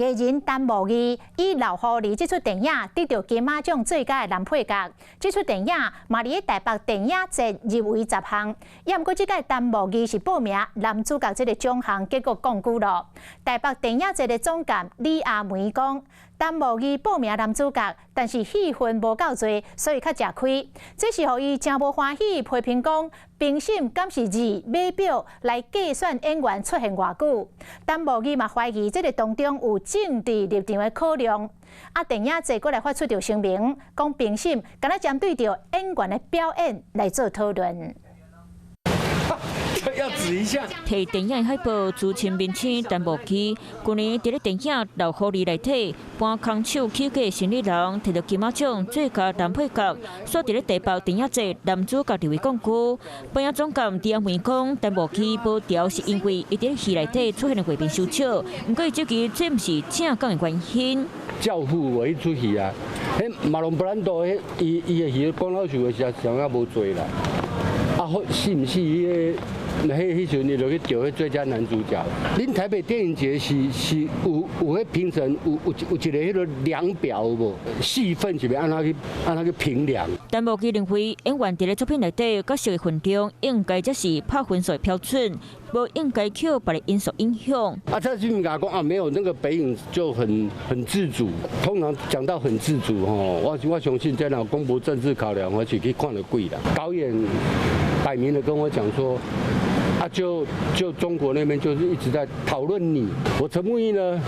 艺人陈柏宇以《老狐狸》这出电影得到金马奖最佳男配角。这出电影嘛，伫台北电影节入围10项，也毋过这届陈柏宇是报名男主角这个奖项，结果怣久了。台北电影节的总监李阿梅讲，陈柏宇报名男主角，但是戏份无够多，所以较吃亏。这是互伊真无欢喜。批评讲，评审敢是以码表来计算演员出现偌久？陈柏宇嘛怀疑这个当中有政治立场的考量。电影节过来发出条声明，讲评审敢若针对着演员的表演来做讨论。要指一下。替电影海报资深明星陈柏宇，去年伫咧电影《老狐狸》内底搬空手起家生意人，摕到金马奖最佳男配角，煞伫咧台北电影节男主角入围冠军。本影总监李阿梅讲，陈柏宇保调是因为伊伫咧戏内底出现了画面收少，毋过伊这期这毋是正讲的原因。教父我迄出戏啊，迄马龙布兰多，伊的戏讲老实话，实上也无做啦。是毋是迄阵你就去调迄最佳男主角？恁台北电影节是有迄评审有一个迄个量表无？戏份是要按怎去评量？陈柏宇认为演员伫咧作品内底角色的分量，应该才是拍分数的标准，无应该靠别的因素影响。这是人家讲没有那个北影就很自主。通常讲到很自主我相信在那公布政治考量，我是去看得贵的。导演摆明了跟我讲说。就中国那边就是一直在讨论你。我陈木易呢，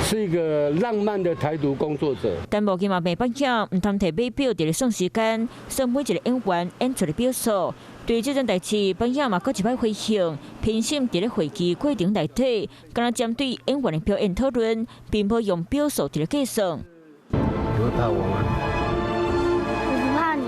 是一个浪漫的台独工作者。陈柏宇嘛袂颁奖，唔通摕码表伫咧算时间，算每一个演员演出的表数。对这件代志，颁奖嘛搁一摆回应，评审伫咧会期过程内底，敢若针对演员的表演讨论，并无用表数伫咧计算。你会怕我吗？我不怕你。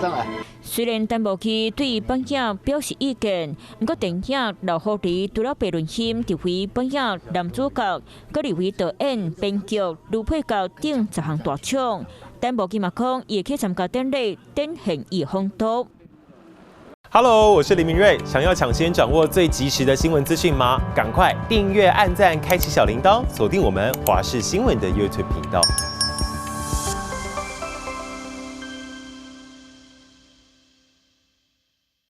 上来。虽然陈柏宇对颁奖表示意见，不过电影《老狐狸》除了白论心入围颁奖男主角，搁入围导演、编剧、女配角等10项大奖。陈柏宇嘛讲，也可以参加典礼，展现伊风度。Hello， 我是林明瑞。想要抢先掌握最及时的新闻资讯吗？赶快订阅、按赞、开启小铃铛，锁定我们华视新闻的 YouTube 频道。